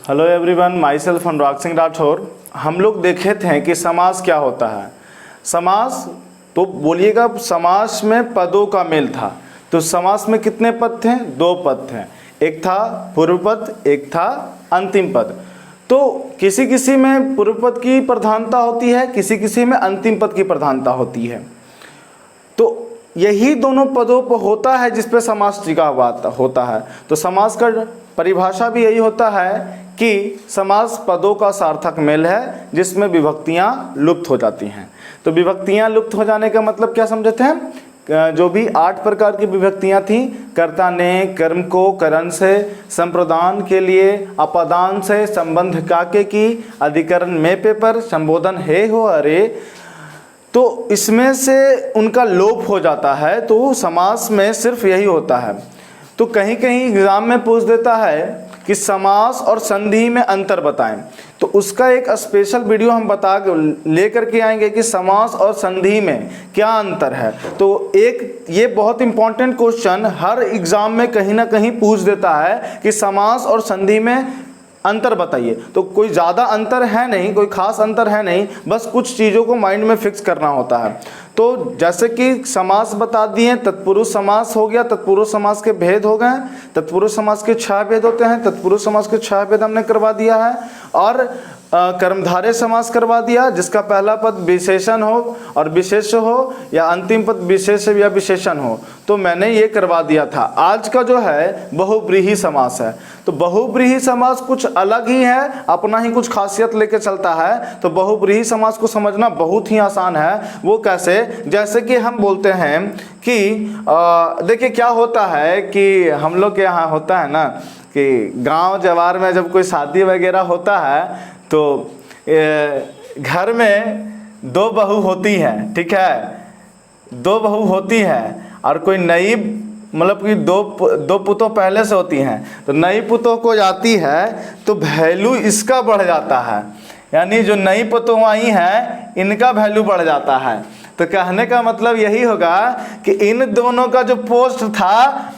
Hello everyone, my self Anurag Singh Rathore. हम लोग देखे थे कि समास क्या होता है। समास तो बोलिएगा, समास में पदों का मेल था। तो समास में कितने पद थे? 2 पद थे, एक था पूर्व पद, एक था अंतिम पद। तो किसी किसी में पूर्व पद की प्रधानता होती है, किसी किसी में अंतिम पद की प्रधानता होती है। तो यही दोनों पदों पर होता है जिस पे समास टिका हुआ होता है। तो समास का परिभाषा भी यही होता है कि समास पदों का सार्थक मेल है जिसमें विभक्तियां लुप्त हो जाती हैं। तो विभक्तियां लुप्त हो जाने का मतलब क्या समझे थे? जो भी 8 प्रकार की विभक्तियां थी, कर्ता ने, कर्म को, करण से, संप्रदान के लिए, अपदान से, संबंध काके की, अधिकरण में पे पर, संबोधन हे हो अरे, तो इसमें से उनका लोप हो जाता है। तो समास में सिर्फ यही होता है। तो कहीं कहीं एग्जाम में पूछ देता है कि समास और संधि में अंतर बताएं, तो उसका एक स्पेशल वीडियो हम लेकर के आएंगे कि समास और संधि में क्या अंतर है। तो एक ये बहुत इंपॉर्टेंट क्वेश्चन हर एग्जाम में कहीं ना कहीं पूछ देता है कि समास और संधि में अंतर बताइए। तो कोई ज़्यादा अंतर है नहीं, कोई खास अंतर है नहीं, बस कुछ चीज़ों को माइंड में फिक्स करना होता है। तो जैसे कि समास बता दिए, तत्पुरुष समास हो गया, तत्पुरुष समास के भेद हो गए। तत्पुरुष समास के 6 भेद होते हैं, तत्पुरुष समास के 6 भेद हमने करवा दिया है। और कर्मधारय समास करवा दिया, जिसका पहला पद विशेषण हो और विशेष हो, या अंतिम पद विशेष या विशेषण हो। तो मैंने ये करवा दिया था। आज का जो है बहुव्रीहि समास है। तो बहुव्रीहि समास कुछ अलग ही है, अपना ही कुछ खासियत लेके चलता है। तो बहुव्रीहि समास को समझना बहुत ही आसान है। वो कैसे? जैसे कि हम बोलते हैं कि देखिए क्या होता है कि हम लोग के यहाँ होता है ना कि गांव जवार में जब कोई शादी वगैरह होता है तो घर में 2 बहू होती हैं, ठीक है, 2 बहू होती हैं और कोई नई मतलब कि दो पुतों पहले से होती हैं। तो नई पुतों को जाती है तो वैल्यू इसका बढ़ जाता है, यानी जो नई पुतों आई हैं इनका वैल्यू बढ़ जाता है। तो कहने का मतलब यही होगा कि इन दोनों का जो पोस्ट था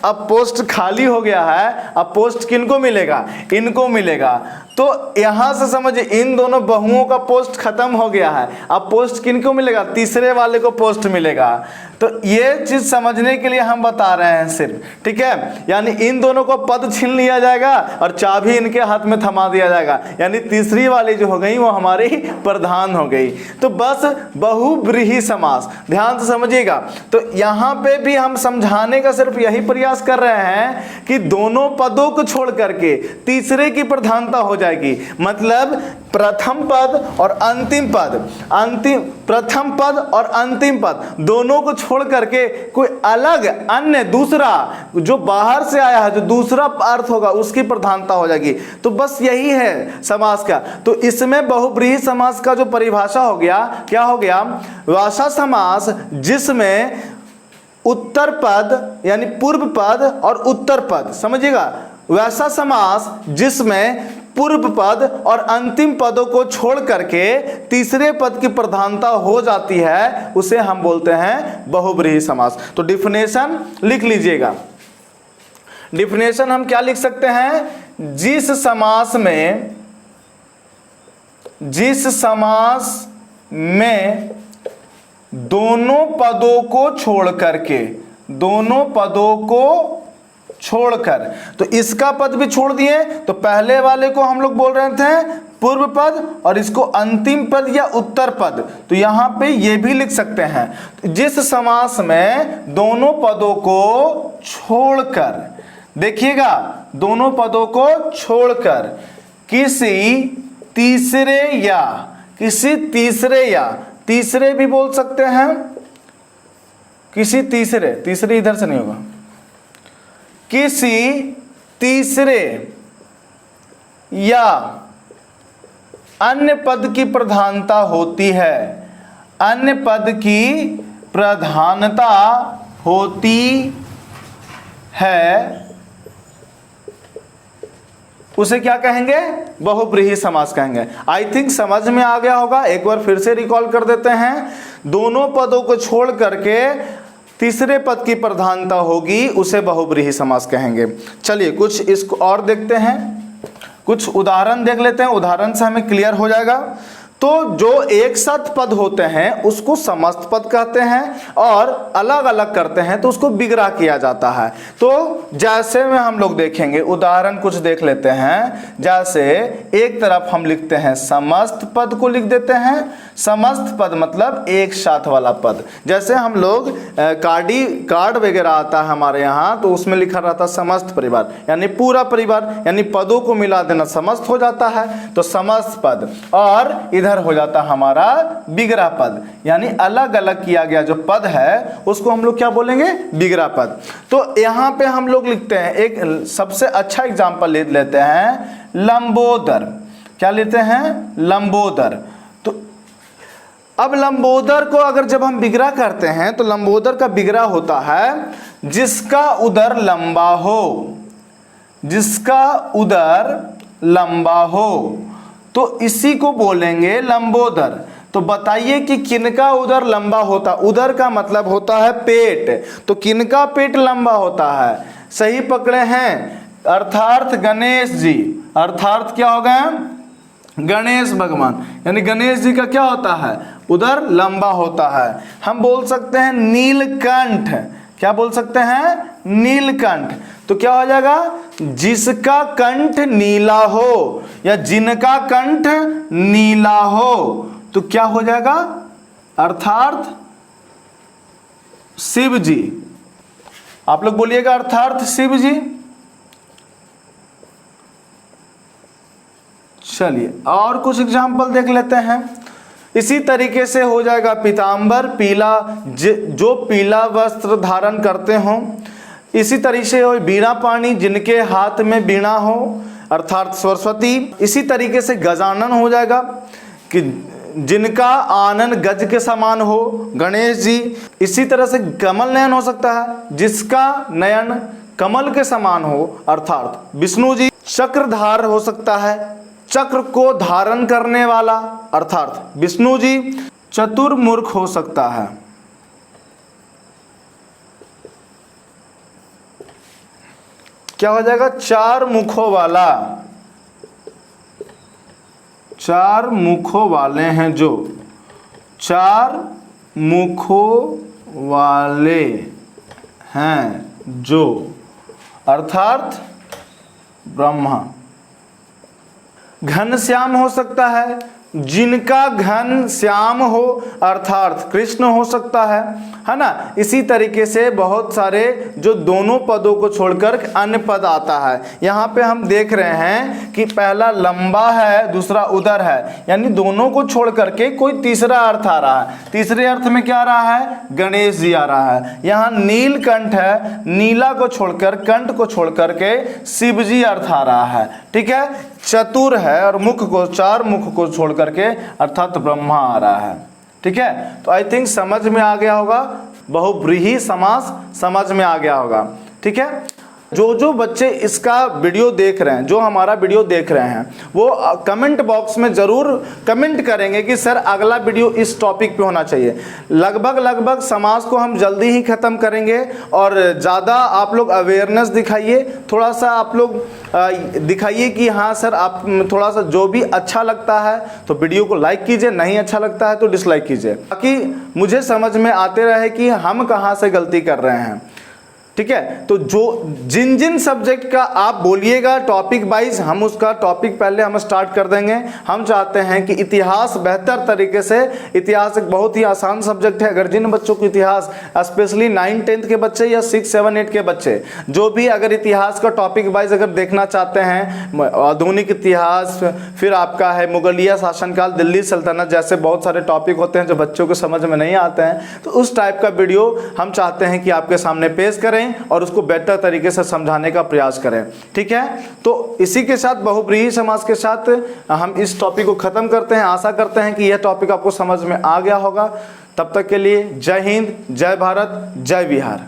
अब पोस्ट खाली हो गया है। अब पोस्ट किनको मिलेगा? इनको मिलेगा। तो यहाँ से समझिए इन दोनों बहुओं का पोस्ट खत्म हो गया है, अब पोस्ट किनको मिलेगा? तीसरे वाले को पोस्ट मिलेगा। तो ये चीज समझने के लिए हम बता रहे हैं सिर्फ, ठीक है। यानी इन दोनों को पद छीन लिया जाएगा और चाबी इनके हाथ में थमा दिया जाएगा, यानी तीसरी वाली जो हो गई वो हमारी प्रधान हो गई। तो बस बहुव्रीहि समास ध्यान से समझिएगा। तो यहाँ पे भी हम समझाने का सिर्फ यही प्रयास कर रहे हैं कि दोनों पदों को छोड़ करके तीसरे की प्रधानता हो जाएगी। मतलब प्रथम पद और अंतिम पद, प्रथम पद और अंतिम पद दोनों को छोड़ करके कोई अलग अन्य दूसरा जो बाहर से आया है, जो दूसरा अर्थ होगा, उसकी प्रधानता हो जाएगी। तो बस यही है समास का। तो इसमें बहुव्रीहि समास का जो परिभाषा हो गया, क्या हो गया? वैसा समास जिसमें उत्तर पद यानी पूर्व पद और उत्तर पद, समझिएगा, वैसा समास जिसमें पूर्व पद और अंतिम पदों को छोड़ करके तीसरे पद की प्रधानता हो जाती है, उसे हम बोलते हैं बहुव्रीहि समास। तो डिफिनेशन लिख लीजिएगा। डिफिनेशन हम क्या लिख सकते हैं? जिस समास में दोनों पदों को छोड़कर, तो इसका पद भी छोड़ दिए। तो पहले वाले को हम लोग बोल रहे थे पूर्व पद और इसको अंतिम पद या उत्तर पद। तो यहां पे ये भी लिख सकते हैं, जिस समास में दोनों पदों को छोड़कर, देखिएगा, दोनों पदों को छोड़कर किसी तीसरे भी बोल सकते हैं, किसी तीसरे इधर से नहीं होगा, किसी तीसरे या अन्य पद की प्रधानता होती है, अन्य पद की प्रधानता होती है, उसे क्या कहेंगे? बहुव्रीहि समास कहेंगे। आई थिंक समझ में आ गया होगा। एक बार फिर से रिकॉल कर देते हैं। दोनों पदों को छोड़ करके तीसरे पद की प्रधानता होगी, उसे बहुव्रीहि समास कहेंगे। चलिए कुछ इसको और देखते हैं। कुछ उदाहरण देख लेते हैं, उदाहरण से हमें क्लियर हो जाएगा। तो जो एक साथ पद होते हैं उसको समस्त पद कहते हैं, और अलग अलग करते हैं तो उसको विग्रह किया जाता है। तो जैसे में हम लोग देखेंगे, उदाहरण कुछ देख लेते हैं। जैसे एक तरफ हम लिखते हैं समस्त पद को लिख देते हैं, समस्त पद मतलब एक साथ वाला पद। जैसे हम लोग कार्ड वगैरह आता है हमारे यहाँ, तो उसमें लिखा रहता है समस्त परिवार, यानी पूरा परिवार, यानी पदों को मिला देना समस्त हो जाता है, तो समस्त पद। और इधर हो जाता हमारा विग्रह पद, यानी अलग अलग किया गया जो पद है उसको हम लोग क्या बोलेंगे, विग्रह पद। तो यहाँ पे हम लोग लिखते हैं, एक सबसे अच्छा एग्जाम्पल ले लेते हैं, लंबोदर। क्या लेते हैं, लंबोदर। तो अब लंबोदर को अगर जब हम विग्रह करते हैं तो लंबोदर का विग्रह होता है जिसका उदर लंबा हो, जिसका उदर लंबा हो, तो इसी को बोलेंगे लंबोदर। तो बताइए कि किनका उदर लंबा होता, उदर का मतलब होता है पेट, तो किनका पेट लंबा होता है, सही पकड़े हैं, अर्थात गणेश जी। अर्थात क्या हो गए, गणेश भगवान, यानी गणेश जी का क्या होता है, उदर लंबा होता है। हम बोल सकते हैं नीलकंठ। क्या बोल सकते हैं, नीलकंठ। तो क्या हो जाएगा, जिसका कंठ नीला हो, या जिनका कंठ नीला हो, तो क्या हो जाएगा, अर्थात शिव जी। आप लोग बोलिएगा अर्थात शिव जी। चलिए और कुछ एग्जाम्पल देख लेते हैं। इसी तरीके से हो जाएगा पीताम्बर, पीला, जो पीला वस्त्र धारण करते हो। इसी तरीके से हो वीणा पाणी, जिनके हाथ में वीणा हो, अर्थात सरस्वती। इसी तरीके से गजानन हो जाएगा कि जिनका आनन गज के समान हो, गणेश जी। इसी तरह से कमल नयन हो सकता है, जिसका नयन कमल के समान हो, अर्थात विष्णु जी। चक्रधार हो सकता है, चक्र को धारण करने वाला, अर्थात विष्णु जी। चतुर्मुख हो सकता है, क्या हो जाएगा, चार मुखों वाला। चार मुखों वाले हैं जो, चार मुखों वाले हैं जो, अर्थात ब्रह्मा। घनश्याम हो सकता है, जिनका घन श्याम हो, अर्थात कृष्ण हो सकता है ना। इसी तरीके से बहुत सारे जो दोनों पदों को छोड़कर अन्य पद आता है। यहाँ पे हम देख रहे हैं कि पहला लंबा है, दूसरा उदर है, यानी दोनों को छोड़ करके कोई तीसरा अर्थ आ रहा है। तीसरे अर्थ में क्या आ रहा है, गणेश जी आ रहा है। यहाँ नीलकंठ है, नीला को छोड़कर, कंठ को छोड़ करके शिव जी अर्थ आ रहा है, ठीक है। चतुर है और मुख को, चार मुख को छोड़ करके अर्थात ब्रह्मा आ रहा है, ठीक है। तो आई थिंक समझ में आ गया होगा, बहुव्रीहि समास समझ में आ गया होगा, ठीक है। जो बच्चे इसका वीडियो देख रहे हैं, जो हमारा वीडियो देख रहे हैं, वो कमेंट बॉक्स में ज़रूर कमेंट करेंगे कि सर अगला वीडियो इस टॉपिक पे होना चाहिए। लगभग समाज को हम जल्दी ही ख़त्म करेंगे, और ज़्यादा आप लोग अवेयरनेस दिखाइए, थोड़ा सा आप लोग दिखाइए कि हाँ सर आप थोड़ा सा जो भी अच्छा लगता है तो वीडियो को लाइक कीजिए, नहीं अच्छा लगता है तो डिसलाइक कीजिए, ताकि मुझे समझ में आते रहे कि हम कहाँ से गलती कर रहे हैं, ठीक है। तो जो जिन सब्जेक्ट का आप बोलिएगा टॉपिक वाइज, हम उसका टॉपिक पहले हम स्टार्ट कर देंगे। हम चाहते हैं कि इतिहास बेहतर तरीके से, इतिहास एक बहुत ही आसान सब्जेक्ट है। अगर जिन बच्चों को इतिहास, स्पेशली 9-10 के बच्चे या 6-7-8 के बच्चे, जो भी अगर इतिहास का टॉपिक वाइज अगर देखना चाहते हैं, आधुनिक इतिहास, फिर आपका है मुगलिया शासनकाल, दिल्ली सल्तनत, जैसे बहुत सारे टॉपिक होते हैं जो बच्चों को समझ में नहीं आते हैं, तो उस टाइप का वीडियो हम चाहते हैं कि आपके सामने पेश करें और उसको बेहतर तरीके से समझाने का प्रयास करें, ठीक है। तो इसी के साथ बहुव्रीहि समास के साथ हम इस टॉपिक को ख़त्म करते हैं। आशा करते हैं कि यह टॉपिक आपको समझ में आ गया होगा। तब तक के लिए जय हिंद, जय भारत, जय बिहार।